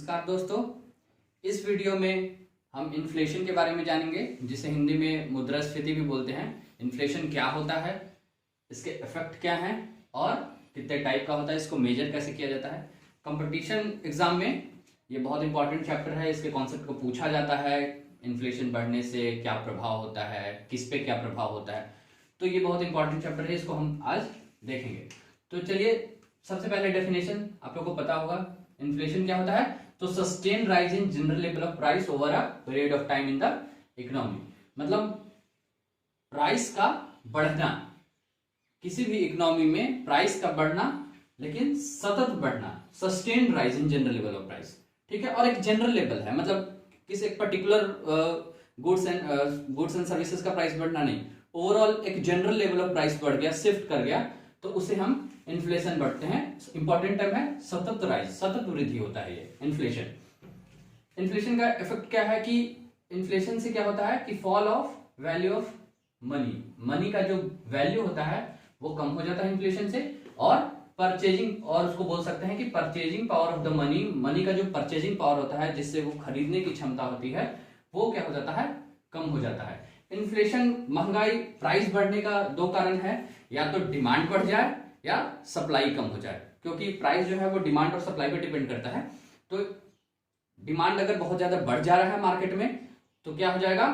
नमस्कार दोस्तों, इस वीडियो में हम इन्फ्लेशन के बारे में जानेंगे, जिसे हिंदी में मुद्रास्फीति भी बोलते हैं। इन्फ्लेशन क्या होता है, इसके इफेक्ट क्या हैं और कितने टाइप का होता है, इसको मेजर कैसे किया जाता है। कंपटीशन एग्जाम में ये बहुत इंपॉर्टेंट चैप्टर है। इसके कॉन्सेप्ट को पूछा जाता है, इन्फ्लेशन बढ़ने से क्या प्रभाव होता है, किस पे क्या प्रभाव होता है। तो ये बहुत इंपॉर्टेंट चैप्टर है, इसको हम आज देखेंगे। तो चलिए, सबसे पहले डेफिनेशन आप लोगों को पता होगा। इन्फ्लेशन क्या होता है? तो sustain rise in general level of price over a period of time in the economy. मतलब प्राइस का बढ़ना, किसी भी इकोनॉमी में प्राइस का बढ़ना, लेकिन सतत बढ़ना, sustain rise in general level of price. ठीक है, और एक जनरल लेवल है, मतलब किसी एक पर्टिकुलर गुड्स एंड सर्विसेज का प्राइस बढ़ना नहीं, ओवरऑल एक जनरल लेवल ऑफ प्राइस बढ़ गया, शिफ्ट कर गया, तो उसे हम इन्फ्लेशन बढ़ते हैं। इंपॉर्टेंट टर्म है सतत राइज, सतत वृद्धि होता है ये इन्फ्लेशन। इन्फ्लेशन का इफेक्ट क्या है कि इन्फ्लेशन से क्या होता है कि fall of value of money, money का जो वैल्यू होता है वो कम हो जाता है इन्फ्लेशन से। और परचेजिंग, और उसको बोल सकते हैं कि purchasing power of the money, money का जो परचेजिंग पावर होता है, जिससे वो खरीदने की क्षमता होती है, वो क्या हो जाता है, कम हो जाता है। इन्फ्लेशन, महंगाई, प्राइस बढ़ने का दो कारण है, या तो डिमांड बढ़ जाए या सप्लाई कम हो जाए, क्योंकि प्राइस जो है वो डिमांड और सप्लाई पे डिपेंड करता है। तो डिमांड अगर बहुत ज्यादा बढ़ जा रहा है मार्केट में, तो क्या हो जाएगा,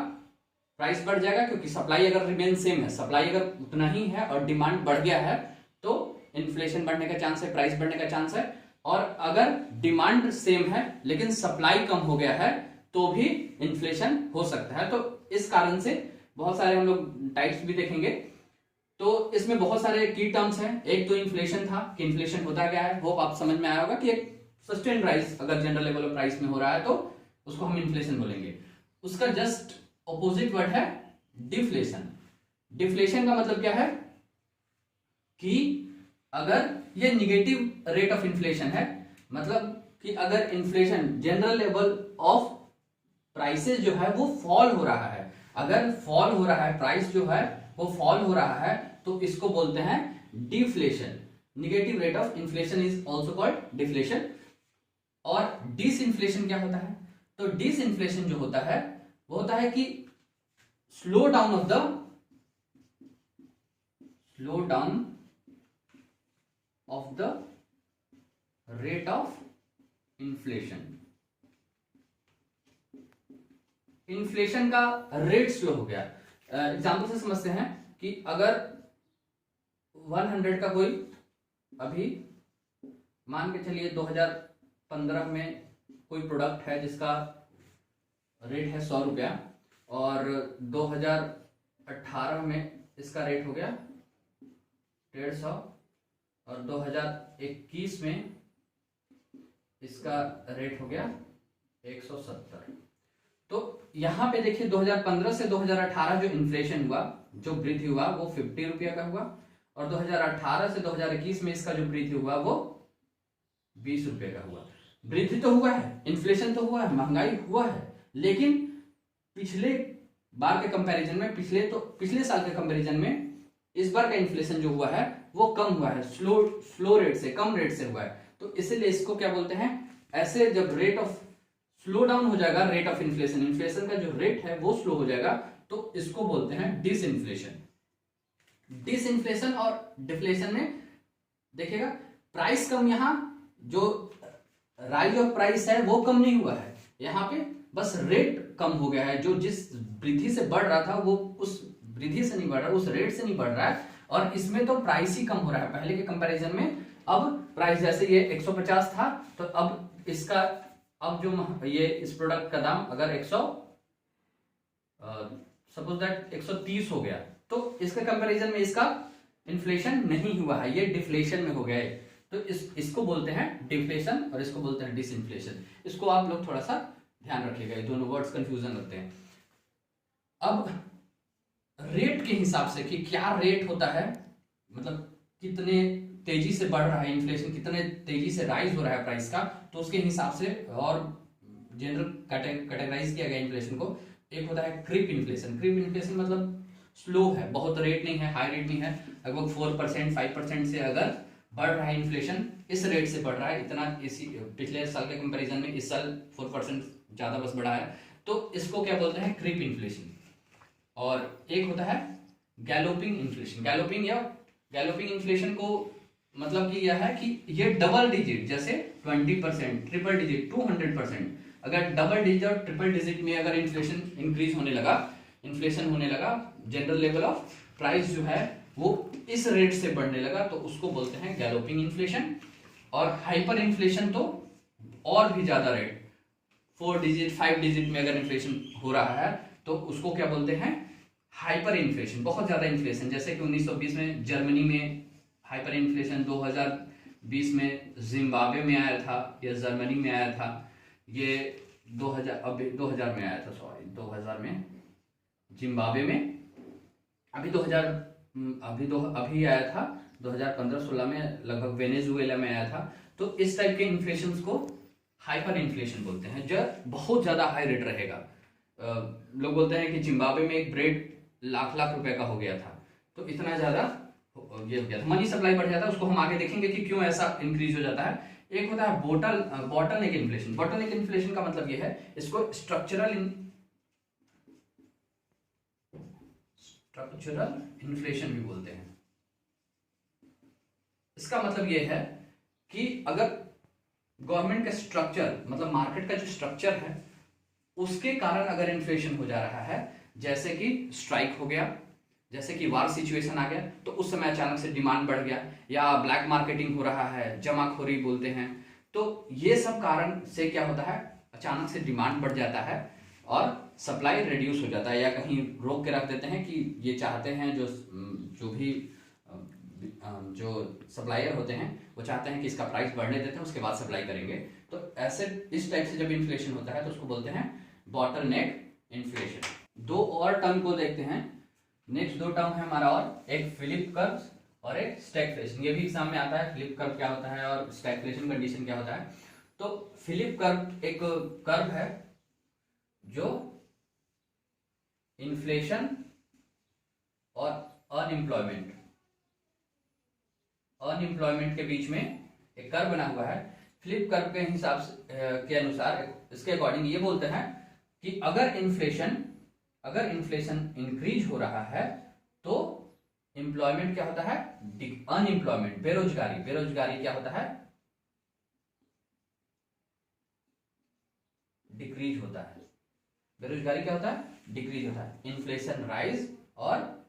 प्राइस बढ़ जाएगा, क्योंकि सप्लाई अगर रिमेन सेम है, सप्लाई अगर उतना ही है और डिमांड बढ़ गया है, तो इन्फ्लेशन बढ़ने का चांस है, प्राइस बढ़ने का चांस है। और अगर डिमांड सेम है लेकिन सप्लाई कम हो गया है, तो भी इन्फ्लेशन हो सकता है। तो इस कारण से बहुत सारे हम लोग टाइप्स भी देखेंगे। तो इसमें बहुत सारे की टर्म्स हैं। एक तो इन्फ्लेशन था कि इन्फ्लेशन होता क्या है, होप आप समझ में आया होगा कि एक सस्टेन राइज अगर जनरल लेवल ऑफ प्राइस में हो रहा है तो उसको हम इन्फ्लेशन बोलेंगे। उसका जस्ट ऑपोजिट वर्ड है डिफ्लेशन। डिफ्लेशन का मतलब क्या है कि अगर ये निगेटिव रेट ऑफ इन्फ्लेशन है, मतलब कि अगर inflation general level of prices जो है वो फॉल हो रहा है, अगर फॉल हो रहा है, प्राइस जो है वो फॉल हो रहा है, तो इसको बोलते हैं deflation. Negative rate of inflation is also called deflation. और डिसइन्फ्लेशन क्या होता है? तो डिसइन्फ्लेशन जो होता है वो होता है कि slow down of the rate of inflation. Inflation का रेट स्लो हो गया। एग्जाम्पल से समझते हैं कि अगर 100 का कोई, अभी मान के चलिए 2015 में कोई प्रोडक्ट है जिसका रेट है 100 रुपया, और 2018 में इसका रेट हो गया 150, और 2021 में इसका रेट हो गया 170। तो यहां पे देखिए 2015 से 2018 जो इन्फ्लेशन हुआ, जो वृद्धि हुआ, वो 50 रुपया का हुआ, और 2018 से 2021 में इसका जो वृद्धि हुआ वो 20 रुपये का हुआ। वृद्धि तो हुआ है, इन्फ्लेशन तो हुआ है, महंगाई हुआ है, लेकिन पिछले बार के कंपैरिजन में, पिछले साल के कंपैरिजन में इस बार का इन्फ्लेशन जो हुआ है वो कम हुआ है, स्लो रेट से, कम रेट से हुआ है। तो इसीलिए इसको क्या बोलते हैं, ऐसे जब रेट ऑफ स्लो डाउन हो जाएगा, रेट ऑफ इन्फ्लेशन, इन्फ्लेशन का जो रेट है वो स्लो हो जाएगा, तो इसको बोलते हैं डिसइन्फ्लेशन। डिसइन्फ्लेशन और डिफ्लेशन में देखिएगा, प्राइस कम, यहां जो राइज ऑफ प्राइस है वो कम नहीं हुआ है, यहां पे बस रेट कम हो गया है। जो जिस वृद्धि से बढ़ रहा था वो उस वृद्धि से नहीं बढ़ रहा, उस रेट से नहीं बढ़ रहा है। और इसमें तो प्राइस ही कम हो रहा है पहले के कंपैरिजन में। अब प्राइस जैसे ये 150 था, तो अब इसका, अब जो ये इस प्रोडक्ट का दाम अगर सपोज दैट 130 हो गया, तो इसके कंपैरिजन में इसका इन्फ्लेशन नहीं हुआ है, ये डिफ्लेशन में हो गया है। तो इसको बोलते हैं डिफ्लेशन और इसको बोलते हैं डिसइन्फ्लेशन। इसको आप लोग थोड़ा सा ध्यान रखिएगा, ये दोनों वर्ड्स कंफ्यूजन होते हैं। अब रेट के हिसाब से कि क्या रेट होता है, मतलब कितने तेजी से बढ़ रहा है इन्फ्लेशन, कितने तेजी से राइज हो रहा है प्राइस का, तो उसके हिसाब से और जनरल कैटेगराइज किया गया इन्फ्लेशन को। एक होता है क्रीप इन्फ्लेशन। क्रीप इन्फ्लेशन मतलब स्लो है, बहुत रेट नहीं है, हाई रेट नहीं है, लगभग 4% 5% से अगर बढ़ रहा है इन्फ्लेशन, इस रेट से बढ़ रहा है इतना, इसी पिछले साल के कंपैरिजन में इस साल 4% ज़्यादा बस बढ़ा है, तो इसको क्या बोलते हैं, क्रीप इन्फ्लेशन। और एक होता है गैलोपिंग इन्फ्लेशन। गैलोपिंग इन्फ्लेशन को मतलब कि यह है कि ये डबल डिजिट, जैसे 20%, ट्रिपल डिजिट, 200%, अगर डबल डिजिट और ट्रिपल डिजिट में अगर इन्फ्लेशन इंक्रीज होने लगा, इन्फ्लेशन होने लगा, जनरल लेवल ऑफ प्राइस जो है वो इस रेट से बढ़ने लगा, तो उसको बोलते हैं गैलोपिंग इन्फ्लेशन। और हाइपर इन्फ्लेशन तो और भी ज्यादा रेट, 4 डिजिट 5 डिजिट में अगर इन्फ्लेशन हो रहा है तो उसको क्या बोलते हैं, हाइपर इन्फ्लेशन, बहुत ज्यादा इन्फ्लेशन। जैसे कि 1920 में जर्मनी में हाइपर इन्फ्लेशन, 2020 में जिम्बाब्वे में आया था या जर्मनी में आया था, ये 2000 में आया था, सॉरी 2000 में जिम्बाब्वे में, अभी आया था 2015-16 में लगभग वेनेजुएला में आया था। तो इस टाइप के इन्फ्लेशन को हाइपर इन्फ्लेशन बोलते हैं, जो बहुत ज्यादा हाई रेट रहेगा। लोग बोलते हैं कि जिम्बाब्वे में एक ब्रेड लाख लाख रुपए का हो गया था, तो इतना ज्यादा ये हो गया था, मनी सप्लाई बढ़ जाता है। उसको हम आगे देखेंगे कि क्यों ऐसा इंक्रीज हो जाता है। एक होता है बॉटलनेक इन्फ्लेशन। बॉटलनेक इन्फ्लेशन का मतलब ये है, इसको स्ट्रक्चरल इन्फ्लेशन भी बोलते हैं। इसका मतलब ये है कि अगर गवर्नमेंट का स्ट्रक्चर, मतलब मार्केट का जो स्ट्रक्चर है, उसके कारण अगर इन्फ्लेशन हो जा रहा है, जैसे कि स्ट्राइक हो गया, जैसे कि वार सिचुएशन आ गया, तो उस समय अचानक से डिमांड बढ़ गया, या ब्लैक मार्केटिंग हो रहा है, जमाखोरी बोलते हैं, तो ये सब कारण से क्या होता है, अचानक से डिमांड बढ़ जाता है और सप्लाई रिड्यूस हो जाता है, या कहीं रोक के रख देते हैं कि ये चाहते हैं जो सप्लायर होते हैं वो चाहते हैं कि इसका प्राइस बढ़ने देते हैं, उसके बाद सप्लाई करेंगे। तो ऐसे इस टाइप से जब इन्फ्लेशन होता है तो उसको बोलते हैं बॉटलनेक इन्फ्लेशन। दो और टर्म को देखते हैं, नेक्स्ट दो टर्म है हमारा, और एक फिलिप कर्व और एक स्टैगफ्लेशन। ये भी एग्जाम में आता है, फिलिप कर्व क्या होता है और स्टैगफ्लेशन कंडीशन क्या होता है। तो फिलिप कर्व एक कर्व है जो इन्फ्लेशन और अनएम्प्लॉयमेंट के बीच में एक कर्व बना हुआ है। फिलिप कर्व के हिसाब से के अनुसार, इसके अकॉर्डिंग ये बोलते हैं कि अगर इन्फ्लेशन इंक्रीज हो रहा है तो एम्प्लॉयमेंट क्या होता है, अनएम्प्लॉयमेंट, बेरोजगारी क्या होता है, डिक्रीज होता है। बेरोजगारी क्या होता है, डिक्रीज होता है। इन्फ्लेशन राइज और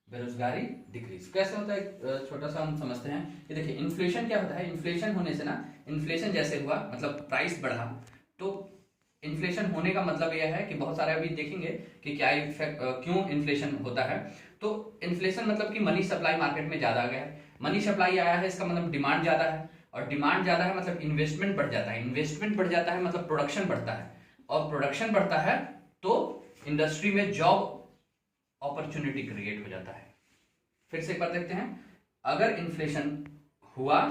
बेरोजगारी डिक्रीज। कैसे होता है, छोटा सा हम समझते हैं कि देखिए इन्फ्लेशन क्या होता है। इन्फ्लेशन होने से ना, इन्फ्लेशन जैसे हुआ मतलब प्राइस बढ़ा, तो इन्फ्लेशन होने का मतलब यह है कि बहुत सारे अभी देखेंगे कि क्या इफेक्ट, क्यों इन्फ्लेशन होता है। तो इन्फ्लेशन मतलब कि मनी सप्लाई मार्केट में ज्यादा आ गया है, मनी सप्लाई आया है, इसका मतलब डिमांड ज्यादा है, और डिमांड ज्यादा है मतलब इन्वेस्टमेंट बढ़ जाता है, इन्वेस्टमेंट बढ़ जाता है मतलब प्रोडक्शन बढ़ता है, और प्रोडक्शन बढ़ता है तो इंडस्ट्री में जॉब अपॉर्चुनिटी क्रिएट हो जाता है। फिर से एक बार देखते हैं, अगर इन्फ्लेशन हुआ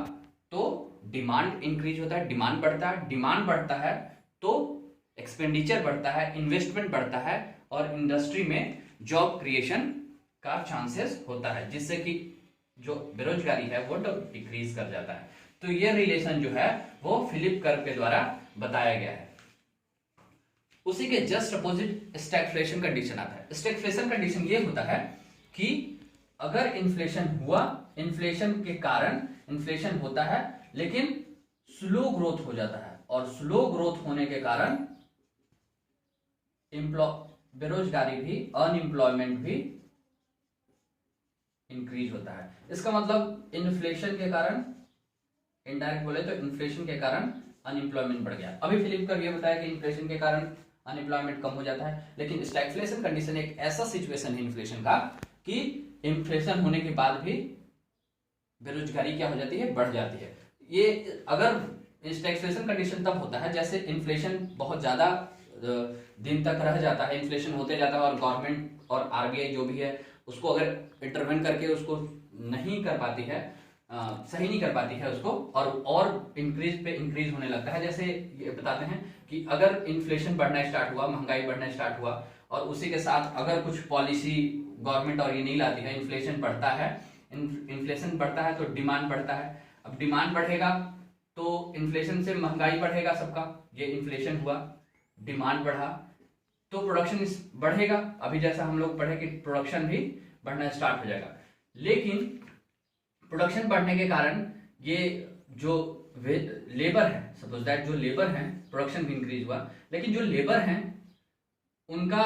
तो डिमांड इंक्रीज होता है, डिमांड बढ़ता है तो एक्सपेंडिचर बढ़ता है, इन्वेस्टमेंट बढ़ता है, और इंडस्ट्री में जॉब क्रिएशन का चांसेस होता है, जिससे कि जो बेरोजगारी है वो डिक्रीज कर जाता है। तो ये रिलेशन जो है वो फिलिप कर्व के द्वारा बताया गया है। उसी के जस्ट अपोजिट स्टैगफ्लेशन कंडीशन आता है। स्टैगफ्लेशन कंडीशन ये होता है कि अगर इन्फ्लेशन हुआ, इन्फ्लेशन के कारण इन्फ्लेशन होता है लेकिन स्लो ग्रोथ हो जाता है, और स्लो ग्रोथ होने के कारण बेरोजगारी भी, अनएम्प्लॉयमेंट भी इंक्रीज होता है। इसका मतलब इन्फ्लेशन के कारण, इनडायरेक्ट बोले तो इन्फ्लेशन के कारण अनएम्प्लॉयमेंट बढ़ गया। अभी फिलिप कर्व ये बताया कि इन्फ्लेशन के कारण अनएम्प्लॉयमेंट कम हो जाता है, लेकिन स्टैगफ्लेशन कंडीशन एक ऐसा सिचुएशन है इन्फ्लेशन का कि इन्फ्लेशन होने के बाद भी बेरोजगारी क्या हो जाती है, बढ़ जाती है। ये अगर स्टैगफ्लेशन कंडीशन तब होता है जैसे इन्फ्लेशन बहुत ज्यादा दिन तक रह जाता है, इन्फ्लेशन होते जाता है, और गवर्नमेंट और आरबीआई जो भी है उसको अगर इंटरवेन करके उसको नहीं कर पाती है, सही नहीं कर पाती है उसको, और इंक्रीज पे इंक्रीज होने लगता है। जैसे ये बताते हैं कि अगर इन्फ्लेशन बढ़ना स्टार्ट हुआ, महंगाई बढ़ना स्टार्ट हुआ, और उसी के साथ अगर कुछ पॉलिसी गवर्नमेंट और ये नहीं लाती है, इन्फ्लेशन बढ़ता है, इन्फ्लेशन बढ़ता है तो डिमांड बढ़ता है, अब डिमांड बढ़ेगा तो इन्फ्लेशन से महंगाई बढ़ेगा सबका, ये इन्फ्लेशन हुआ, डिमांड बढ़ा तो प्रोडक्शन बढ़ेगा। अभी जैसा हम लोग पढ़े कि प्रोडक्शन भी बढ़ना स्टार्ट हो जाएगा। लेकिन प्रोडक्शन बढ़ने के कारण ये जो लेबर है, सपोज दैट जो लेबर है, प्रोडक्शन भी इंक्रीज हुआ, लेकिन जो लेबर है उनका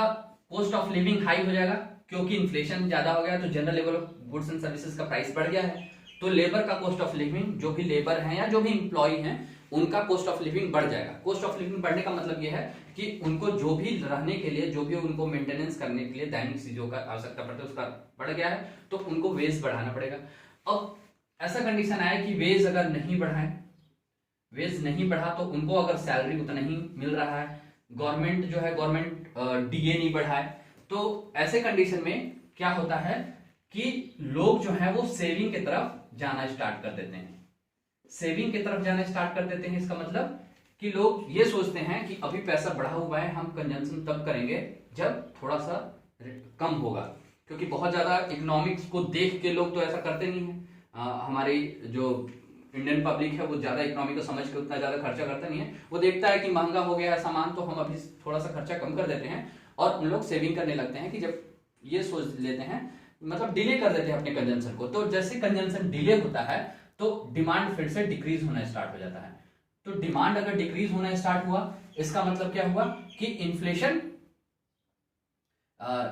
कॉस्ट ऑफ लिविंग हाई हो जाएगा, क्योंकि इन्फ्लेशन ज्यादा हो गया तो general level of goods and services का प्राइस बढ़ गया है, तो लेबर का कॉस्ट ऑफ लिविंग, जो भी लेबर है या जो भी इंप्लॉय है उनका कॉस्ट ऑफ लिविंग बढ़ जाएगा। कॉस्ट ऑफ लिविंग बढ़ने का मतलब यह है कि उनको जो भी रहने के लिए, जो भी उनको मेंटेनेंस करने के लिए दैनिक चीजों का आवश्यकता पड़ता है उसका बढ़ गया है, तो उनको वेज बढ़ाना पड़ेगा। अब ऐसा कंडीशन आया कि वेज अगर नहीं बढ़ाए, वेज नहीं बढ़ा तो उनको अगर सैलरी उतना ही मिल रहा है, गवर्नमेंट जो है गवर्नमेंट डीए नहीं बढ़ाए, तो ऐसे कंडीशन में क्या होता है कि लोग जो है वो सेविंग की तरफ जाना स्टार्ट कर देते हैं। सेविंग की तरफ जाना स्टार्ट कर देते हैं, इसका मतलब कि लोग ये सोचते हैं कि अभी पैसा बढ़ा हुआ है, हम कंजम्पशन तब करेंगे जब थोड़ा सा कम होगा, क्योंकि बहुत ज्यादा इकोनॉमिक्स को देख के लोग तो ऐसा करते नहीं है। हमारी जो इंडियन पब्लिक है वो ज्यादा इकोनॉमी को समझ के उतना ज्यादा खर्चा करता नहीं है, वो देखता है कि महंगा हो गया है सामान तो हम अभी थोड़ा सा खर्चा कम कर देते हैं, और उन लोग सेविंग करने लगते हैं कि जब ये सोच लेते हैं, मतलब डिले कर देते हैं अपने कंजम्पशन को। तो जैसे कंजम्पशन डिले होता है तो डिमांड फिर से डिक्रीज होना स्टार्ट हो जाता है। तो डिमांड अगर डिक्रीज होना स्टार्ट हुआ, इसका मतलब क्या हुआ कि इन्फ्लेशन,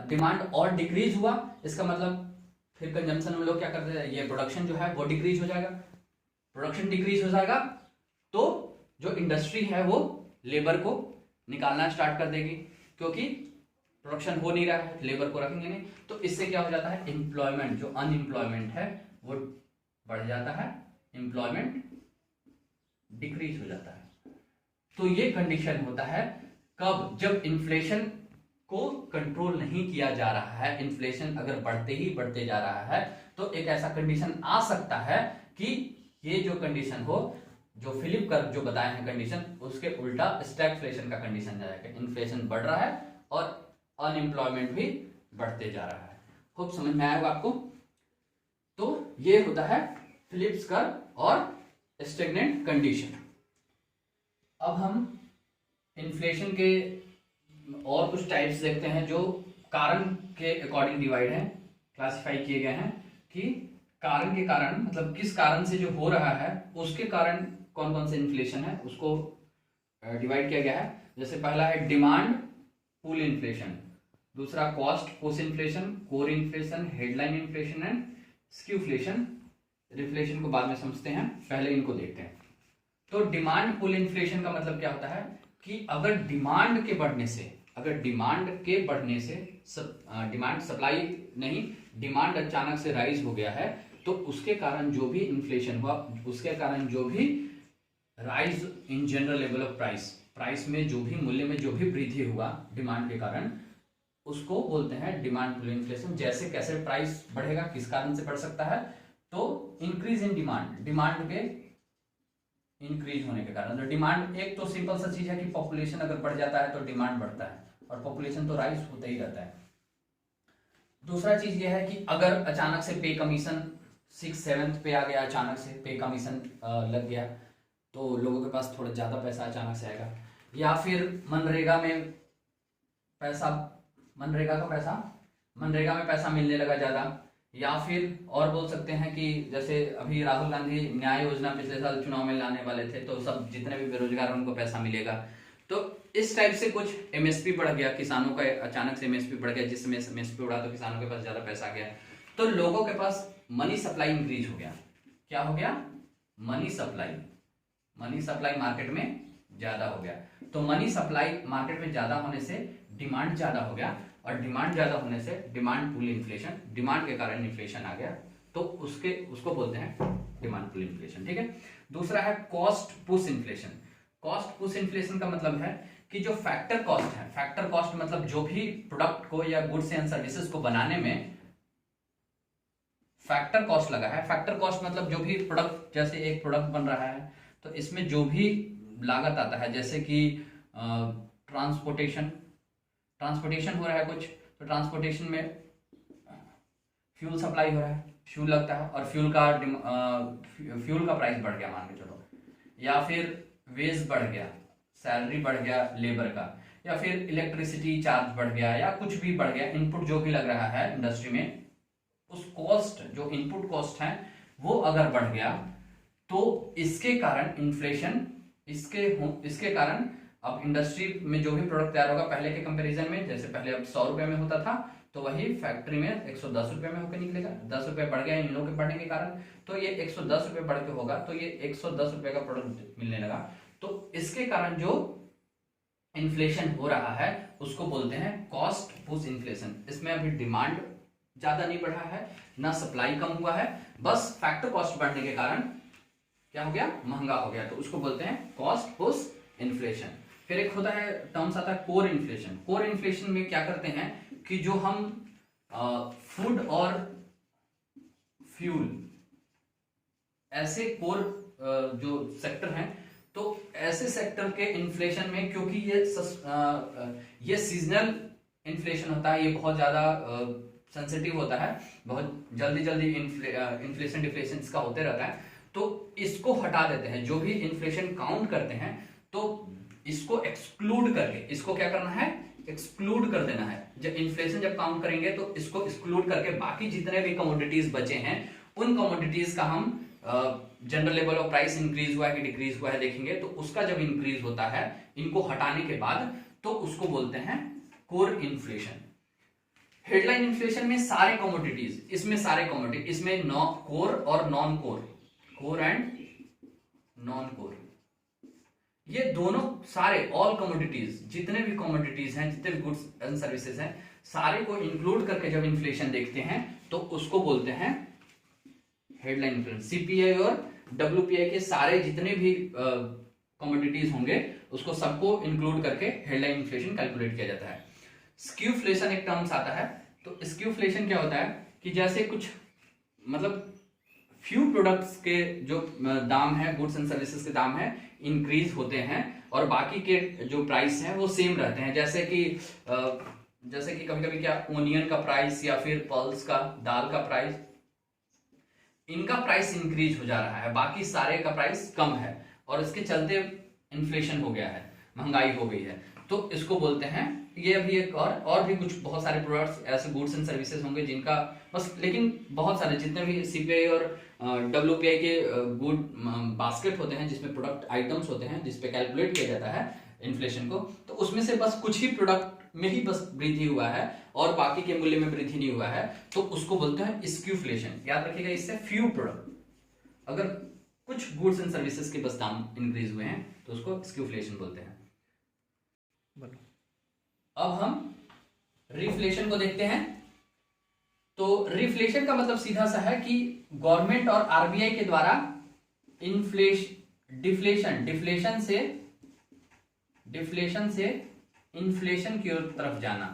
डिमांड और डिक्रीज हुआ, इसका मतलब फिर कंजम्पशन में लोग क्या करते हैं, ये प्रोडक्शन जो है वो डिक्रीज हो जाएगा। प्रोडक्शन डिक्रीज हो जाएगा तो जो इंडस्ट्री है वो लेबर को निकालना स्टार्ट कर देगी, क्योंकि प्रोडक्शन हो नहीं रहा है, लेबर को रखेंगे नहीं, तो इससे क्या हो जाता है, एम्प्लॉयमेंट, जो अनएम्प्लॉयमेंट है वो बढ़ जाता है, एम्प्लॉयमेंट डिक्रीज हो जाता है। तो ये कंडीशन होता है कब, जब इन्फ्लेशन को कंट्रोल नहीं किया जा रहा है, इन्फ्लेशन अगर बढ़ते ही बढ़ते जा रहा है, तो एक ऐसा कंडीशन आ सकता है कि ये जो कंडीशन हो, जो फिलिप कर्व जो बताए हैं कंडीशन, उसके उल्टा स्टैगफ्लेशन का कंडीशन जाएगा, इन्फ्लेशन बढ़ रहा है और अनएम्प्लॉयमेंट भी बढ़ते जा रहा है। खूब समझ में आएगा आपको। तो ये होता है फिलिप्स कर्व और स्टेगनेंट कंडीशन। अब हम इन्फ्लेशन के और कुछ टाइप्स देखते हैं जो कारण के अकॉर्डिंग डिवाइड है, क्लासिफाई किए गए हैं कि कारण के कारण मतलब किस कारण से जो हो रहा है उसके कारण कौन कौन से इन्फ्लेशन है उसको डिवाइड किया गया है। जैसे पहला है डिमांड पुल इन्फ्लेशन, दूसरा cost push inflation, core inflation, headline inflation and skewflation. Reflation को बाद में समझते हैं, पहले इनको देखते हैं। तो डिमांड पुल इन्फ्लेशन का मतलब क्या होता है कि अगर डिमांड के बढ़ने से, डिमांड सप्लाई नहीं, डिमांड अचानक से राइज हो गया है, तो उसके कारण जो भी इन्फ्लेशन हुआ, उसके कारण जो भी rise in general level of price में जो भी मूल्य में जो भी वृद्धि हुआ डिमांड के कारण, उसको बोलते हैं डिमांड पुल इन्फ्लेशन। जैसे कैसे प्राइस बढ़ेगा, किस कारण से बढ़ सकता है, तो इंक्रीज इन डिमांड के इंक्रीज होने के कारण। तो डिमांड एक तो सिंपल सा चीज है कि पॉपुलेशन अगर बढ़ जाता है तो डिमांड बढ़ता है, और पॉपुलेशन तो राइज होता ही रहता है। दूसरा चीज यह है कि अगर अचानक से पे कमीशन 6/7 पे आ गया, अचानक से पे कमीशन लग गया, तो लोगों के पास थोड़ा ज्यादा पैसा अचानक से आएगा। या फिर मनरेगा में पैसा मिलने लगा ज्यादा। या फिर और बोल सकते हैं कि जैसे अभी राहुल गांधी न्याय योजना पिछले साल चुनाव में लाने वाले थे, तो सब जितने भी बेरोजगार हैं उनको पैसा मिलेगा। तो इस टाइप से कुछ एमएसपी बढ़ गया, किसानों का अचानक से एमएसपी बढ़ गया, जिसमें एमएसपी बढ़ा तो किसानों के पास ज्यादा पैसा आ गया, तो लोगों के पास मनी सप्लाई इंक्रीज हो गया। क्या हो गया, मनी सप्लाई मार्केट में ज्यादा हो गया। तो मनी सप्लाई मार्केट में ज्यादा होने से डिमांड ज्यादा हो गया, और डिमांड ज्यादा होने से डिमांड पुल इन्फ्लेशन, डिमांड के कारण इन्फ्लेशन आ गया, तो उसको बोलते हैं डिमांड पुल इन्फ्लेशन। ठीक है। दूसरा है cost push inflation. Cost push inflation का मतलब है कि जो फैक्टर कॉस्ट है, फैक्टर कॉस्ट मतलब जो भी प्रोडक्ट को या गुड्स एंड सर्विसेज को बनाने में फैक्टर कॉस्ट लगा है। फैक्टर कॉस्ट मतलब जो भी प्रोडक्ट, जैसे एक प्रोडक्ट बन रहा है तो इसमें जो भी लागत आता है, जैसे कि ट्रांसपोर्टेशन हो रहा है कुछ, तो ट्रांसपोर्टेशन में फ्यूल सप्लाई हो रहा है, फ्यूल लगता है और फ्यूल का प्राइस बढ़ गया मान के चलो, या फिर वेज बढ़ गया, सैलरी बढ़ गया लेबर का, या फिर इलेक्ट्रिसिटी चार्ज बढ़ गया, या कुछ भी बढ़ गया, इनपुट जो भी लग रहा है इंडस्ट्री में, उस कॉस्ट जो इनपुट कॉस्ट है वो अगर बढ़ गया तो इसके कारण इन्फ्लेशन, इसके कारण अब इंडस्ट्री में जो भी प्रोडक्ट तैयार होगा पहले के कंपैरिजन में, जैसे पहले अब 100 रुपए में होता था तो वही फैक्ट्री में 110 रुपए में होकर निकलेगा। 10 रुपए बढ़ गया इन लोगों के बढ़ने के कारण, तो ये 110 रुपए बढ़ के होगा, तो ये 110 रुपए का प्रोडक्ट मिलने लगा। तो इसके कारण जो इन्फ्लेशन हो रहा है उसको बोलते हैं कॉस्ट पुश इन्फ्लेशन। इसमें अभी डिमांड ज्यादा नहीं बढ़ा है, ना सप्लाई कम हुआ है, बस फैक्टर कॉस्ट बढ़ने के कारण क्या हो गया, महंगा हो गया, तो उसको बोलते हैं कॉस्ट पुश इन्फ्लेशन। फिर एक होता है टर्म्स आता है कोर इन्फ्लेशन। कोर इन्फ्लेशन में क्या करते हैं कि जो हम फूड और फ्यूल ऐसे कोर जो सेक्टर हैं, तो ऐसे सेक्टर के इन्फ्लेशन में, क्योंकि ये सीजनल इन्फ्लेशन होता है, ये बहुत ज्यादा सेंसिटिव होता है, बहुत जल्दी जल्दी इन्फ्लेशन डिफ्लेशन इसका होते रहता है, तो इसको हटा देते हैं। जो भी इन्फ्लेशन काउंट करते हैं तो इसको एक्सक्लूड करके, इसको क्या करना है, एक्सक्लूड कर देना है। जब इन्फ्लेशन जब काउंट करेंगे तो इसको एक्सक्लूड करके बाकी जितने भी कमोडिटीज बचे हैं उन कमोडिटीज का हम general level of price increase हुआ है कि डिक्रीज हुआ है देखेंगे, तो उसका जब इंक्रीज होता है इनको हटाने के बाद तो उसको बोलते हैं कोर इन्फ्लेशन। हेडलाइन इन्फ्लेशन में सारे कमोडिटीज, इसमें सारे कमोडिटी, इसमें कोर और non core, core and non core, ये दोनों सारे ऑल कमोडिटीज, जितने भी कमोडिटीज हैं, जितने भी गुड्स एंड सर्विसेज हैं, सारे को इंक्लूड करके जब इन्फ्लेशन देखते हैं तो उसको बोलते हैं हेडलाइन इन्फ्लेशन। सीपीआई और डब्ल्यूपीआई के सारे जितने भी कमोडिटीज होंगे उसको सबको इंक्लूड करके हेडलाइन इन्फ्लेशन कैलकुलेट किया जाता है। स्क्यूफ्लेशन एक टर्म्स आता है, तो स्क्यूफ्लेशन क्या होता है कि जैसे कुछ मतलब फ्यू प्रोडक्ट्स के जो दाम है, गुड्स एंड सर्विसेज के दाम है, इंक्रीज होते हैं और बाकी के जो प्राइस हैं वो सेम रहते हैं। जैसे कि कभी कभी क्या ओनियन का प्राइस या फिर पल्स का, दाल का प्राइस, इनका प्राइस इंक्रीज हो जा रहा है, बाकी सारे का प्राइस कम है और इसके चलते इन्फ्लेशन हो गया है, महंगाई हो गई है, तो इसको बोलते हैं। ये अभी एक और भी कुछ बहुत सारे प्रोडक्ट्स ऐसे गुड्स एंड सर्विसेज होंगे जिनका बस, लेकिन बहुत सारे जितने भी सीपीआई और डब्ल्यूपीआई के गुड बास्केट होते हैं जिसमें प्रोडक्ट आइटम्स होते हैं जिसपे कैलकुलेट किया जाता है इन्फ्लेशन को, तो उसमें से बस कुछ ही प्रोडक्ट में ही बस वृद्धि हुआ है और बाकी के मूल्य में वृद्धि नहीं हुआ है, तो उसको बोलते हैं स्क्यूफ्लेशन। याद रखिएगा, इससे फ्यू प्रोडक्ट, अगर कुछ गुड्स एंड सर्विसेज के बस दाम इंक्रीज हुए हैं तो उसको स्क्यूफ्लेशन बोलते हैं। अब हम रिफ्लेशन को देखते हैं। तो रिफ्लेशन का मतलब सीधा सा है कि गवर्नमेंट और आरबीआई के द्वारा डिफ्लेशन से इन्फ्लेशन की तरफ जाना।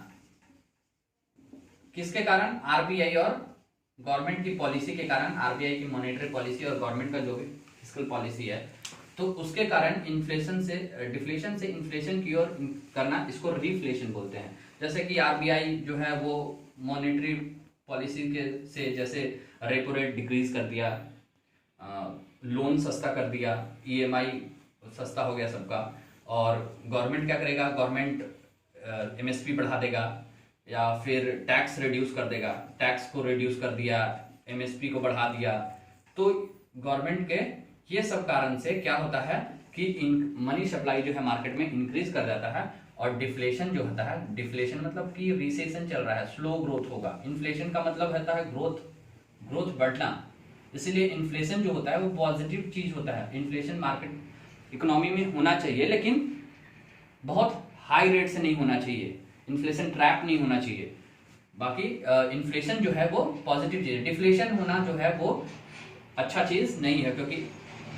किसके कारण? आरबीआई और गवर्नमेंट की पॉलिसी के कारण, आरबीआई की मॉनेटरी पॉलिसी और गवर्नमेंट का जो भी फिस्कल पॉलिसी है, तो उसके कारण डिफ्लेशन से इन्फ्लेशन की ओर करना, इसको रिफ्लेशन बोलते हैं। जैसे कि आरबीआई जो है वो मॉनेटरी पॉलिसी से जैसे रेपो रेट डिक्रीज कर दिया, लोन सस्ता कर दिया, ईएमआई सस्ता हो गया सबका, और गवर्नमेंट क्या करेगा, गवर्नमेंट एमएसपी बढ़ा देगा या फिर टैक्स रिड्यूस कर देगा, टैक्स को रिड्यूस कर दिया, एमएसपी को बढ़ा दिया। तो गवर्नमेंट के ये सब कारण से क्या होता है कि मनी सप्लाई जो है मार्केट में इंक्रीज कर जाता है, और डिफ्लेशन जो होता है, डिफ्लेशन मतलब कि रिसेशन चल रहा है, स्लो ग्रोथ होगा। इन्फ्लेशन का मतलब होता है ग्रोथ बढ़ना, इसीलिए इन्फ्लेशन जो होता है वो पॉजिटिव चीज होता है। इन्फ्लेशन मार्केट इकोनॉमी में होना चाहिए, लेकिन बहुत हाई रेट से नहीं होना चाहिए, इन्फ्लेशन ट्रैप नहीं होना चाहिए। बाकी इन्फ्लेशन जो है वो पॉजिटिव चीज है, डिफ्लेशन होना जो है वो अच्छा चीज नहीं है, क्योंकि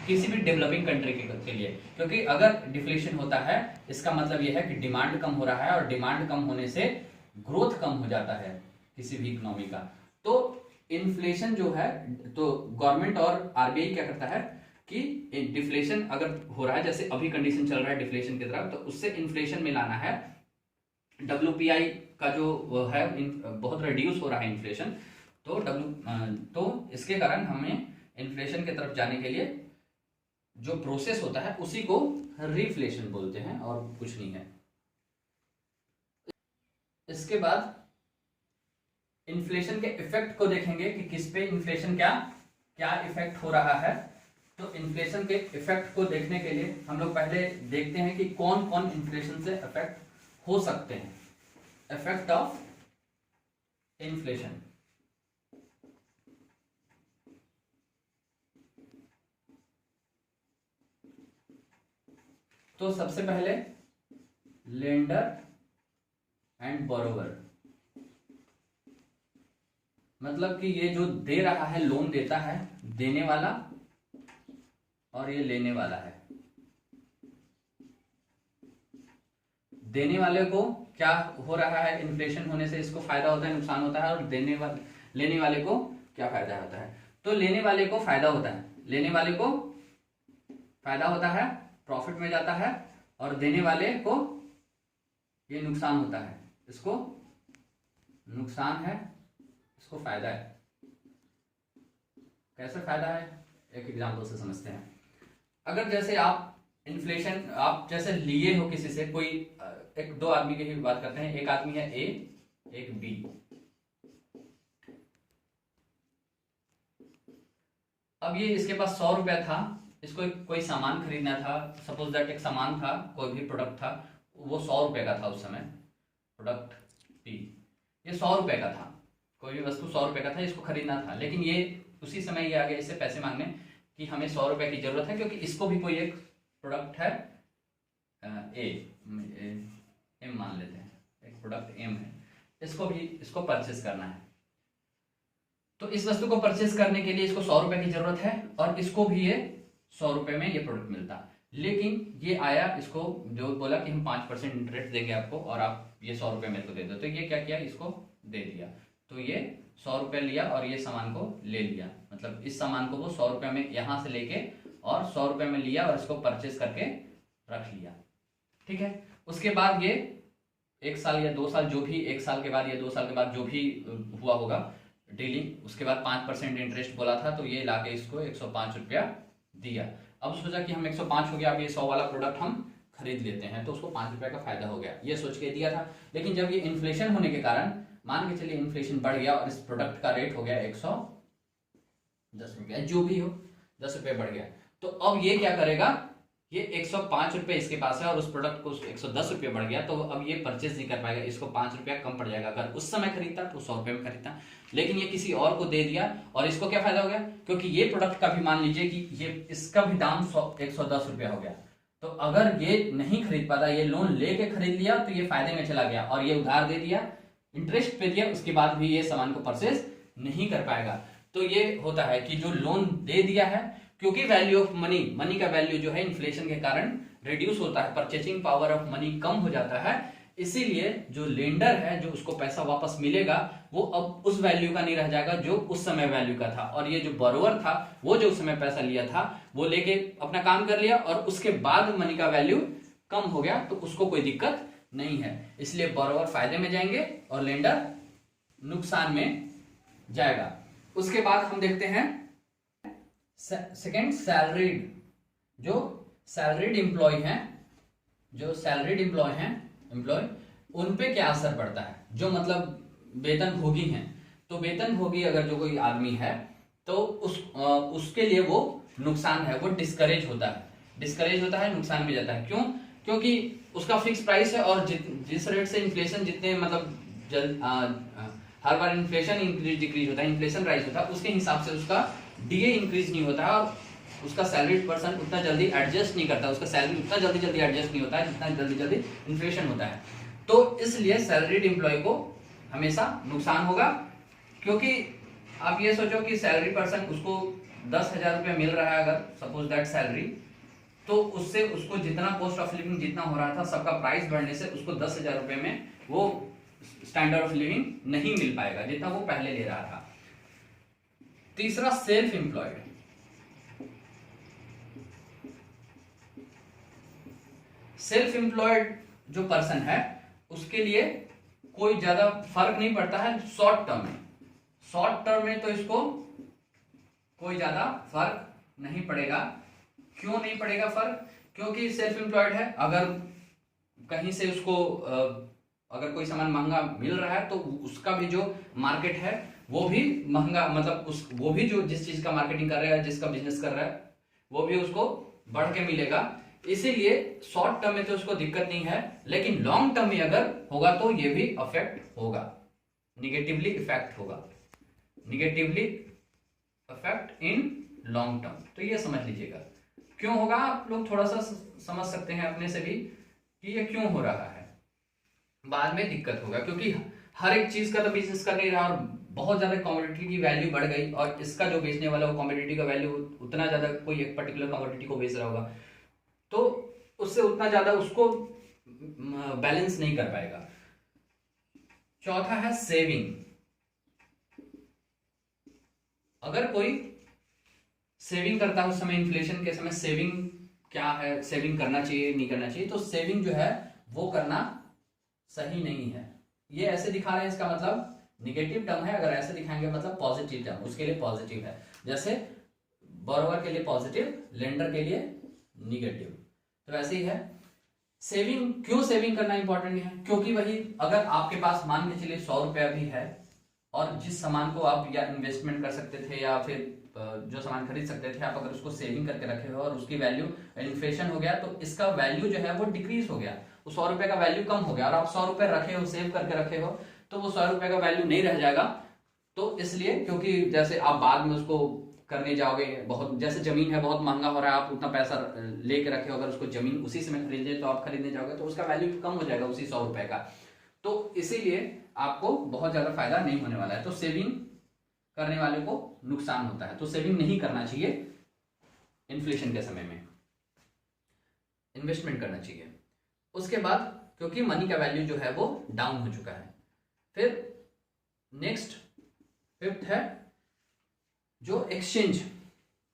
किसी भी डेवलपिंग कंट्री के लिए, क्योंकि अगर डिफ्लेशन होता है इसका मतलब यह है कि डिमांड कम हो रहा है, और डिमांड कम होने से ग्रोथ कम हो जाता है किसी भी इकोनॉमी का। तो इन्फ्लेशन जो है, तो गवर्नमेंट और आरबीआई क्या करता है कि डिफ्लेशन अगर हो रहा है, जैसे अभी कंडीशन चल रहा है डिफ्लेशन की तरफ, तो उससे इन्फ्लेशन में लाना है। डब्ल्यूपीआई का जो है बहुत रिड्यूस हो रहा है इन्फ्लेशन, तो इसके कारण हमें इन्फ्लेशन की तरफ जाने के लिए जो प्रोसेस होता है उसी को रिफ्लेशन बोलते हैं और कुछ नहीं है। इसके बाद इन्फ्लेशन के इफेक्ट को देखेंगे कि किस पे इन्फ्लेशन क्या इफेक्ट हो रहा है। तो इन्फ्लेशन के इफेक्ट को देखने के लिए हम लोग पहले देखते हैं कि कौन कौन इन्फ्लेशन से इफेक्ट हो सकते हैं। इफेक्ट ऑफ इन्फ्लेशन, तो सबसे पहले लेंडर एंड बोरोवर, मतलब कि ये जो दे रहा है, लोन देता है, देने वाला और ये लेने वाला है। देने वाले को क्या हो रहा है, इन्फ्लेशन होने से इसको फायदा होता है, नुकसान होता है, और लेने वाले को क्या फायदा होता है। तो लेने वाले को फायदा होता है, लेने वाले को फायदा होता है, प्रॉफिट में जाता है, और देने वाले को ये नुकसान होता है, इसको नुकसान है, इसको फायदा है। कैसे फायदा है, एक एग्जांपल से समझते हैं। अगर जैसे आप इन्फ्लेशन आप जैसे लिए हो किसी से, कोई एक दो आदमी की ही बात करते हैं, एक आदमी है ए, एक बी। अब ये इसके पास 100 रुपया था, इसको कोई सामान खरीदना था, सपोज दैट एक सामान था, कोई भी प्रोडक्ट था, वो 100 रुपए का था उस समय, प्रोडक्ट बी ये 100 रुपए का था, कोई भी वस्तु 100 रुपए का था, इसको खरीदना था। लेकिन ये उसी समय ये आ गया इससे पैसे मांगने कि हमें 100 रुपए की जरूरत है, क्योंकि इसको भी कोई एक प्रोडक्ट है एम मान लेते हैं, एक प्रोडक्ट एम है, इसको परचेस करना है। तो इस वस्तु को परचेस करने के लिए इसको 100 रुपए की जरूरत है, और इसको भी ये 100 रुपए में ये प्रोडक्ट मिलता। लेकिन ये आया, इसको जो बोला कि हम 5% इंटरेस्ट देंगे आपको, और आप ये 100 रुपए मेरे को दे दो। तो ये क्या किया, इसको दे दिया। तो ये 100 रुपए लिया और ये सामान को ले लिया, मतलब इस सामान को वो 100 रुपए में यहां से लेके और 100 रुपए में लिया और इसको परचेस करके रख लिया। ठीक है, उसके बाद ये 1 साल या 2 साल, जो भी 1 साल के बाद या 2 साल के बाद जो भी हुआ होगा डीलिंग, उसके बाद 5% इंटरेस्ट बोला था, तो ये लाके इसको 105 रुपया दिया। अब सोचा कि हम 105 हो गया, अब ये 100 वाला प्रोडक्ट हम खरीद लेते हैं, तो उसको 5 रुपए का फायदा हो गया, ये सोच के दिया था। लेकिन जब ये इन्फ्लेशन होने के कारण, मान के चलिए इन्फ्लेशन बढ़ गया और इस प्रोडक्ट का रेट हो गया 110 रुपया, जो भी हो 10 रुपये बढ़ गया, तो अब ये क्या करेगा, ये 105 रुपए इसके पास है और उस प्रोडक्ट को 110 रुपये बढ़ गया, तो अब ये परचेज नहीं कर पाएगा, इसको 5 रुपया कम पड़ जाएगा। अगर उस समय खरीदता तो 100 रुपये में खरीदता, लेकिन ये किसी और को दे दिया, और इसको क्या फायदा हो गया, क्योंकि ये प्रोडक्ट का भी मान लीजिए कि ये इसका भी दाम 110 रुपया हो गया, तो अगर ये नहीं खरीद पाता, ये लोन लेके खरीद लिया, तो ये फायदे में चला गया, और ये उधार दे दिया, इंटरेस्ट पे दिया, उसके बाद भी ये सामान को परचेज नहीं कर पाएगा। तो ये होता है कि जो लोन दे दिया है, क्योंकि वैल्यू ऑफ मनी का वैल्यू जो है इन्फ्लेशन के कारण रिड्यूस होता है, परचेसिंग पावर ऑफ मनी कम हो जाता है, इसीलिए जो लेंडर है, जो उसको पैसा वापस मिलेगा, वो अब उस वैल्यू का नहीं रह जाएगा जो उस समय वैल्यू का था, और ये जो बोरोवर था, वो जो उस समय पैसा लिया था, वो लेके अपना काम कर लिया, और उसके बाद मनी का वैल्यू कम हो गया, तो उसको कोई दिक्कत नहीं है। इसलिए बोरोवर फायदे में जाएंगे और लेंडर नुकसान में जाएगा। उसके बाद हम देखते हैं सेकंड, सैलरीड। जो सैलरीड एम्प्लॉय हैं, उन पे क्या असर पड़ता है, जो मतलब वेतनभोगी हैं। तो वेतनभोगी अगर जो कोई आदमी है, तो उसके लिए वो नुकसान है, वो डिस्करेज होता है, नुकसान में जाता है। क्यों? क्योंकि उसका फिक्स प्राइस है, और जिस रेट से इन्फ्लेशन, जितने मतलब हर बार इन्फ्लेशन इंक्रीज डिक्रीज होता है, इन्फ्लेशन राइज होता है, उसके हिसाब से उसका डीए इंक्रीज नहीं होता है, और उसका सैलरीड पर्सन उतना जल्दी एडजस्ट नहीं करता, उसका सैलरी उतना जल्दी एडजस्ट नहीं होता है जितना जल्दी इन्फ्लेशन होता है। तो इसलिए सैलरीड एम्प्लॉय को हमेशा नुकसान होगा, क्योंकि आप ये सोचो कि सैलरी पर्सन, उसको 10,000 रुपया मिल रहा है अगर सपोज दैट सैलरी, तो उससे उसको जितना कॉस्ट ऑफ लिविंग जितना हो रहा था, सबका प्राइस बढ़ने से उसको 10,000 रुपये में वो स्टैंडर्ड ऑफ लिविंग नहीं मिल पाएगा जितना वो पहले ले रहा था। तीसरा, सेल्फ एम्प्लॉयड। सेल्फ एम्प्लॉयड जो पर्सन है, उसके लिए कोई ज्यादा फर्क नहीं पड़ता है शॉर्ट टर्म में। शॉर्ट टर्म में तो इसको कोई ज्यादा फर्क नहीं पड़ेगा। क्यों नहीं पड़ेगा फर्क? क्योंकि सेल्फ एम्प्लॉयड है, अगर कहीं से उसको अगर कोई सामान महंगा मिल रहा है तो उसका भी जो मार्केट है वो भी महंगा, मतलब वो भी जो जिस चीज का मार्केटिंग कर रहा है, जिसका बिजनेस कर रहा है, वो भी उसको बढ़ के मिलेगा। इसीलिए शॉर्ट टर्म में तो उसको दिक्कत नहीं है, लेकिन लॉन्ग टर्म में अगर होगा तो ये भी अफेक्ट होगा, निगेटिवली इफेक्ट होगा, negatively affect in long term. तो ये समझ लीजिएगा क्यों होगा। आप लोग थोड़ा सा समझ सकते हैं अपने से भी कि ये क्यों हो रहा है, बाद में दिक्कत होगा। क्योंकि हर एक चीज का तो बिजनेस कर नहीं रहा, और बहुत ज्यादा कमोडिटी की वैल्यू बढ़ गई, और इसका जो बेचने वाला वो कमोडिटी का वैल्यू उतना ज्यादा, कोई एक पर्टिकुलर कमोडिटी को बेच रहा होगा तो उससे उतना ज्यादा उसको बैलेंस नहीं कर पाएगा। चौथा है सेविंग। अगर कोई सेविंग करता है उस समय, इन्फ्लेशन के समय सेविंग क्या है, सेविंग करना चाहिए नहीं करना चाहिए, तो सेविंग जो है वो करना सही नहीं है। ये ऐसे दिखा रहे हैं, इसका मतलब निगेटिव टर्म है, अगर ऐसे दिखाएंगे मतलब पॉजिटिव टर्म, उसके लिए पॉजिटिव है। जैसे बोरोवर के लिए पॉजिटिव, लेंडर के लिए निगेटिव, तो ऐसे ही है। सेविंग, क्यों सेविंग करना इंपॉर्टेंट है? क्योंकि वही अगर आपके पास मान के चलिए 100 रुपया भी है, और जिस सामान को आप या इन्वेस्टमेंट कर सकते थे या फिर जो सामान खरीद सकते थे, आप अगर उसको सेविंग करके रखे हो और उसकी वैल्यू, इन्फ्लेशन हो गया तो इसका वैल्यू जो है वो डिक्रीज हो गया, वो 100 रुपए का वैल्यू कम हो गया, और आप 100 रुपए रखे हो, सेव करके रखे हो, तो वो 100 रुपए का वैल्यू नहीं रह जाएगा। तो इसलिए, क्योंकि जैसे आप बाद में उसको करने जाओगे, बहुत जैसे जमीन है बहुत महंगा हो रहा है, आप उतना पैसा लेके रखे हो, अगर उसको जमीन उसी समय खरीदे तो आप खरीदने जाओगे तो उसका वैल्यू कम हो जाएगा उसी 100 रुपए का। तो इसीलिए आपको बहुत ज्यादा फायदा नहीं होने वाला है। तो सेविंग करने वाले को नुकसान होता है, तो सेविंग नहीं करना चाहिए इन्फ्लेशन के समय में, इन्वेस्टमेंट करना चाहिए। उसके बाद क्योंकि मनी का वैल्यू जो है वो डाउन हो चुका है। फिर नेक्स्ट फिफ्थ है जो एक्सचेंज।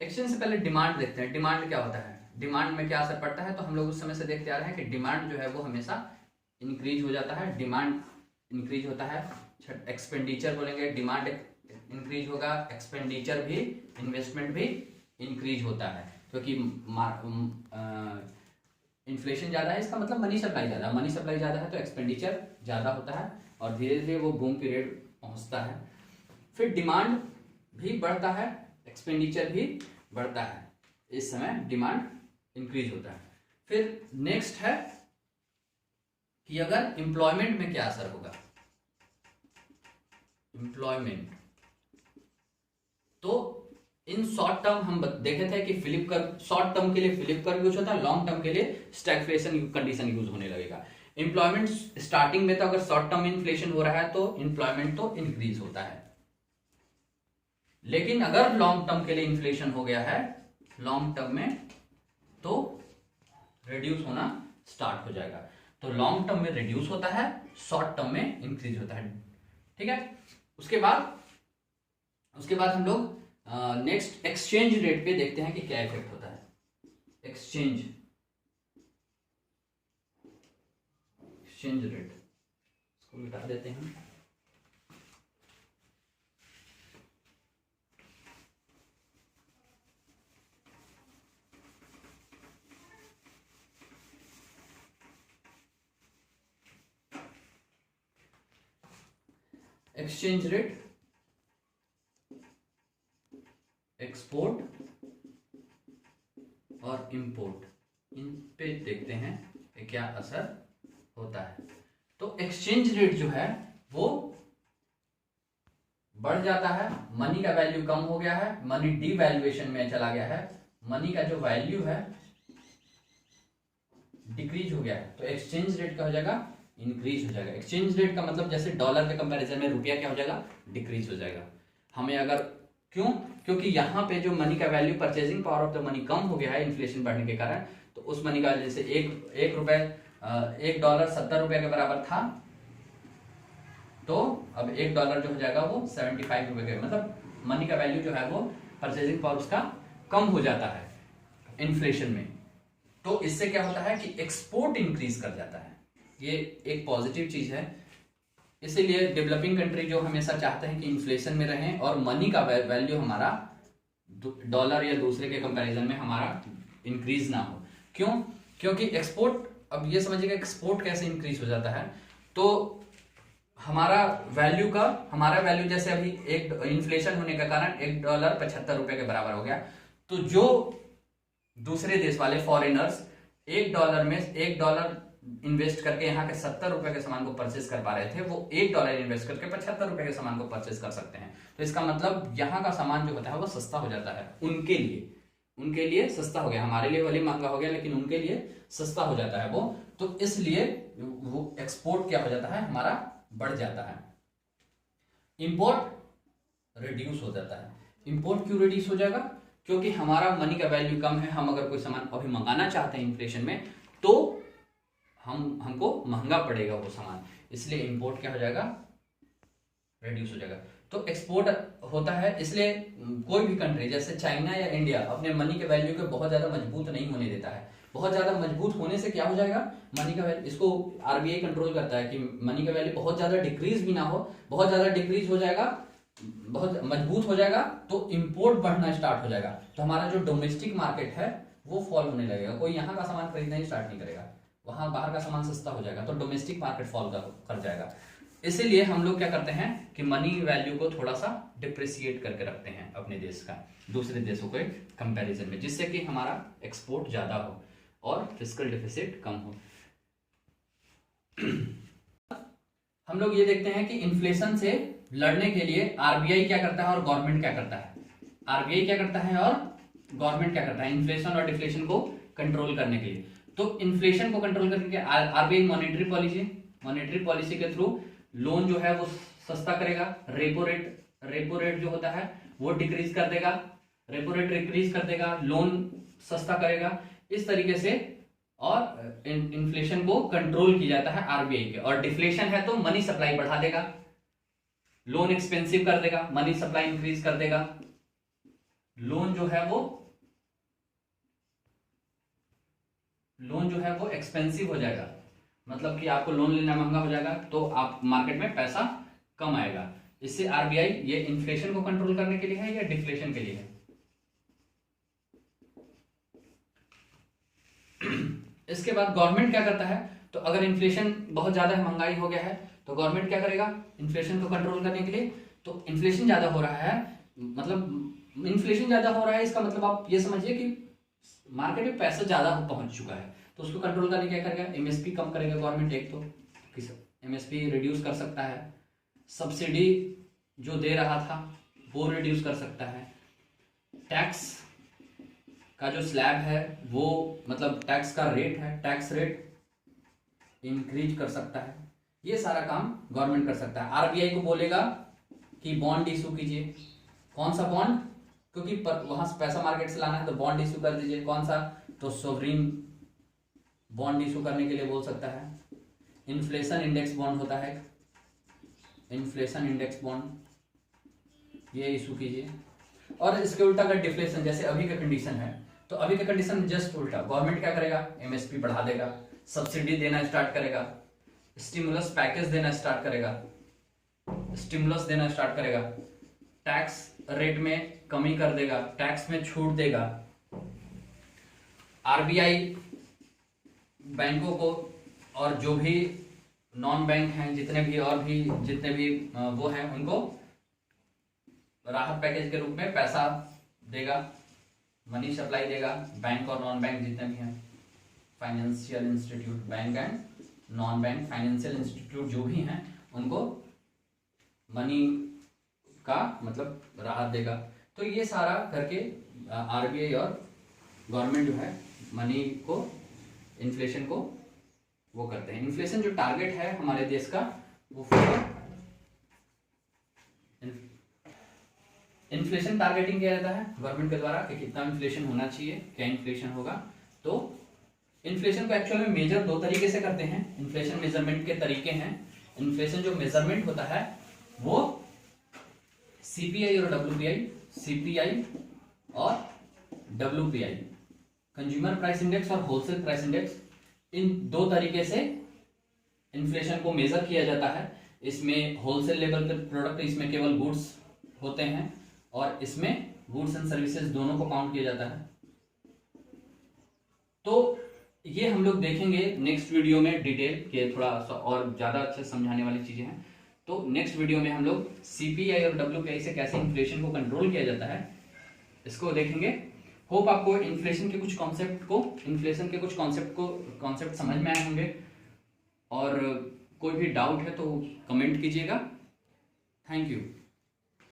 एक्सचेंज से पहले डिमांड देखते हैं। डिमांड क्या होता है, डिमांड में क्या असर पड़ता है, तो हम लोग उस समय से देखते आ रहे हैं कि डिमांड जो है वो हमेशा इंक्रीज हो जाता है। डिमांड इंक्रीज होता है, एक्सपेंडिचर बोलेंगे, डिमांड इंक्रीज होगा, एक्सपेंडिचर भी, इन्वेस्टमेंट भी इंक्रीज होता है, क्योंकि इन्फ्लेशन ज्यादा है, इसका मतलब मनी सप्लाई ज्यादा है, मनी सप्लाई ज्यादा है तो एक्सपेंडिचर ज्यादा होता है, और धीरे धीरे वो बूम पीरियड पहुंचता है। फिर डिमांड भी बढ़ता है, एक्सपेंडिचर भी बढ़ता है, इस समय डिमांड इंक्रीज होता है। फिर नेक्स्ट है कि अगर एम्प्लॉयमेंट में क्या असर होगा, एम्प्लॉयमेंट। तो इन शॉर्ट टर्म हम देखे थे कि फिलिप कर्व, शॉर्ट टर्म के लिए फिलिप कर्व यूज होता है, लॉन्ग टर्म के लिए स्टैग्फ्लेशन कंडीशन यूज होने लगेगा। एम्प्लॉयमेंट स्टार्टिंग में तो अगर शॉर्ट टर्म इन्फ्लेशन हो रहा है तो एम्प्लॉयमेंट तो इंक्रीज होता है, लेकिन अगर लॉन्ग टर्म के लिए इन्फ्लेशन हो गया है लॉन्ग टर्म में तो रिड्यूस होना स्टार्ट हो जाएगा। तो लॉन्ग टर्म में रिड्यूस होता है, शॉर्ट टर्म में इंक्रीज होता है, ठीक है। उसके बाद हम लोग नेक्स्ट एक्सचेंज रेट पे देखते हैं कि क्या इफेक्ट होता है। एक्सचेंज रेट इसको मिटा देते हैं। एक्सचेंज रेट, एक्सपोर्ट और इंपोर्ट, इन पे देखते हैं कि क्या असर होता है। तो एक्सचेंज रेट जो है वो बढ़ जाता है, मनी का वैल्यू कम हो गया है, मनी डिवैल्यूएशन में चला गया है, मनी का जो वैल्यू है डिक्रीज हो गया है, तो एक्सचेंज रेट क्या हो जाएगा, इंक्रीज हो जाएगा। एक्सचेंज रेट का मतलब जैसे डॉलर के कंपैरिजन में रुपया क्या हो जाएगा, डिक्रीज हो जाएगा। हमें अगर क्यों, क्योंकि यहाँ पे जो मनी का value, purchasing power of the money कम हो गया है इन्फ्लेशन बढ़ने के कारण, तो उस मनी का जैसे एक डॉलर 70 रुपए के बराबर था, तो अब $1 जो हो जाएगा वो 75 रुपए के, मतलब मनी का वैल्यू जो है वो, परचेजिंग पावर उसका कम हो जाता है इन्फ्लेशन में। तो इससे क्या होता है कि एक्सपोर्ट इंक्रीज कर जाता है, ये एक पॉजिटिव चीज है। इसीलिए डेवलपिंग कंट्री जो हमेशा चाहते हैं कि इन्फ्लेशन में रहें और मनी का वैल्यू हमारा डॉलर या दूसरे के कंपैरिजन में हमारा इंक्रीज ना हो। क्यों? क्योंकि एक्सपोर्ट, अब ये समझिएगा एक्सपोर्ट कैसे इंक्रीज हो जाता है, तो हमारा वैल्यू जैसे अभी एक इन्फ्लेशन होने का कारण $1.75 के बराबर हो गया, तो जो दूसरे देश वाले फॉरेनर्स $1 इन्वेस्ट करके यहाँ के $70 के सामान को परचेस कर पा रहे थे, वो $1 इन्वेस्ट करके $75 के सामान को परचेस कर सकते हैं। तो इसका मतलब यहाँ का सामान जो होता है वो सस्ता हो जाता है उनके लिए सस्ता हो गया, हमारे लिए भले महंगा हो गया लेकिन उनके लिए सस्ता हो जाता है वो। तो इसलिए वो एक्सपोर्ट क्या हो जाता है, हमारा बढ़ जाता है। इंपोर्ट रिड्यूस हो जाता है। इंपोर्ट क्यों रिड्यूस हो जाएगा? क्योंकि हमारा मनी का वैल्यू कम है, हम अगर कोई सामान अभी मंगाना चाहते हैं इन्फ्लेशन में तो हमको महंगा पड़ेगा वो सामान, इसलिए इंपोर्ट क्या हो जाएगा, रिड्यूस हो जाएगा। तो एक्सपोर्ट होता है, इसलिए कोई भी कंट्री जैसे चाइना या इंडिया अपने मनी के वैल्यू को बहुत ज्यादा मजबूत नहीं होने देता है। बहुत ज्यादा मजबूत होने से क्या हो जाएगा, मनी का वैल्यू, इसको आरबीआई कंट्रोल करता है कि मनी का वैल्यू बहुत ज्यादा डिक्रीज भी ना हो। बहुत ज्यादा डिक्रीज हो जाएगा, बहुत मजबूत हो जाएगा तो इंपोर्ट बढ़ना स्टार्ट हो जाएगा, तो हमारा जो डोमेस्टिक मार्केट है वो फॉल होने लगेगा। कोई यहाँ का सामान खरीदना ही स्टार्ट नहीं करेगा, वहां बाहर का सामान सस्ता हो जाएगा, तो डोमेस्टिक मार्केट फॉल कर जाएगा। इसीलिए हम लोग क्या करते हैं कि मनी वैल्यू को थोड़ा सा डिप्रिसिएट करके रखते हैं अपने देश का दूसरे देशों के कंपैरिजन में, जिससे कि हमारा एक्सपोर्ट ज्यादा हो और फिस्कल डेफिसिट कम हो। हम लोग ये देखते हैं कि इन्फ्लेशन से लड़ने के लिए आरबीआई क्या करता है और गवर्नमेंट क्या करता है। आरबीआई क्या करता है और गवर्नमेंट क्या करता है इन्फ्लेशन और डिफ्लेशन को कंट्रोल करने के लिए। तो इन्फ्लेशन को कंट्रोल करने के लिए आरबीआई मॉनेटरी पॉलिसी के थ्रू लोन जो है वो सस्ता करेगा, रेपो रेट जो होता है वो डिक्रीज कर देगा, रेपो रेट डिक्रीज कर देगा, लोन सस्ता करेगा, इस तरीके से और इन्फ्लेशन को कंट्रोल किया जाता है आरबीआई के। और डिफ्लेशन है तो मनी सप्लाई बढ़ा देगा, लोन एक्सपेंसिव कर देगा, मनी सप्लाई इंक्रीज कर देगा, लोन जो है वो एक्सपेंसिव हो जाएगा, मतलब कि आपको लोन लेना महंगा हो जाएगा तो आप मार्केट में पैसा कम आएगा। इससे आरबीआई ये इन्फ्लेशन को कंट्रोल करने के लिए है या डिफ्लेशन के लिए है? इसके बाद गवर्नमेंट क्या करता है, तो अगर इन्फ्लेशन बहुत ज्यादा महंगाई हो गया है तो गवर्नमेंट क्या करेगा इन्फ्लेशन को कंट्रोल करने के लिए। तो इन्फ्लेशन ज्यादा हो रहा है, मतलब इन्फ्लेशन ज्यादा हो रहा है इसका मतलब आप ये समझिए कि मार्केट में पैसा ज्यादा पहुंच चुका है, तो उसको कंट्रोल करने क्या करेगा, एमएसपी कम करेगा गवर्नमेंट। एक तो एमएसपी रिड्यूस कर सकता है, सब्सिडी जो दे रहा था वो रिड्यूस कर सकता है, टैक्स का जो स्लैब है वो मतलब टैक्स का रेट है, टैक्स रेट इंक्रीज कर सकता है, ये सारा काम गवर्नमेंट कर सकता है। आरबीआई को बोलेगा कि बॉन्ड इशू कीजिए, कौन सा बॉन्ड, क्योंकि वहां से पैसा मार्केट से लाना है तो बॉन्ड इशू कर दीजिए, कौन सा, तो सोवरिन बॉन्ड इशू करने के लिए बोल सकता है। इन्फ्लेशन इंडेक्स बॉन्ड होता है, इन्फ्लेशन इंडेक्स बॉन्ड ये इशू कीजिए। और इसके उल्टा अगर डिफ्लेशन जैसे अभी का कंडीशन है तो अभी का कंडीशन जस्ट उल्टा, गवर्नमेंट क्या करेगा एमएसपी बढ़ा देगा, सब्सिडी देना स्टार्ट करेगा, स्टिमुलस पैकेज देना स्टार्ट करेगा, टैक्स रेट में कमी कर देगा, टैक्स में छूट देगा। आरबीआई बैंकों को और जो भी नॉन बैंक हैं जितने भी वो हैं उनको राहत पैकेज के रूप में पैसा देगा, मनी सप्लाई देगा। बैंक और नॉन बैंक जितने भी हैं financial institute, bank and non bank financial institute जो भी हैं उनको मनी का मतलब राहत देगा। तो ये सारा करके आरबीआई और गवर्नमेंट जो है मनी को, इन्फ्लेशन को वो करते हैं। इन्फ्लेशन जो टारगेट है हमारे देश का वो इन्फ्लेशन टारगेटिंग किया जाता है गवर्नमेंट के द्वारा कि कितना इन्फ्लेशन होना चाहिए, क्या इन्फ्लेशन होगा। तो इन्फ्लेशन को एक्चुअल में मेजर दो तरीके से करते हैं, इन्फ्लेशन मेजरमेंट के तरीके हैं। इन्फ्लेशन जो मेजरमेंट होता है वो सीपीआई और डब्ल्यूपीआई, सीपीआई और डब्ल्यूपीआई, कंज्यूमर प्राइस इंडेक्स और होलसेल प्राइस इंडेक्स, इन दो तरीके से इन्फ्लेशन को मेजर किया जाता है। इसमें होलसेल लेवल के प्रोडक्ट, इसमें केवल गुड्स होते हैं और इसमें गुड्स एंड सर्विसेज दोनों को काउंट किया जाता है। तो ये हम लोग देखेंगे नेक्स्ट वीडियो में डिटेल के, थोड़ा सा और ज्यादा अच्छे समझाने वाली चीजें हैं। तो नेक्स्ट वीडियो में हम लोग सीपीआई और डब्ल्यूपीआई से कैसे इन्फ्लेशन को कंट्रोल किया जाता है इसको देखेंगे। होप आपको इन्फ्लेशन के कुछ कॉन्सेप्ट समझ में आए होंगे, और कोई भी डाउट है तो कमेंट कीजिएगा। Thank you.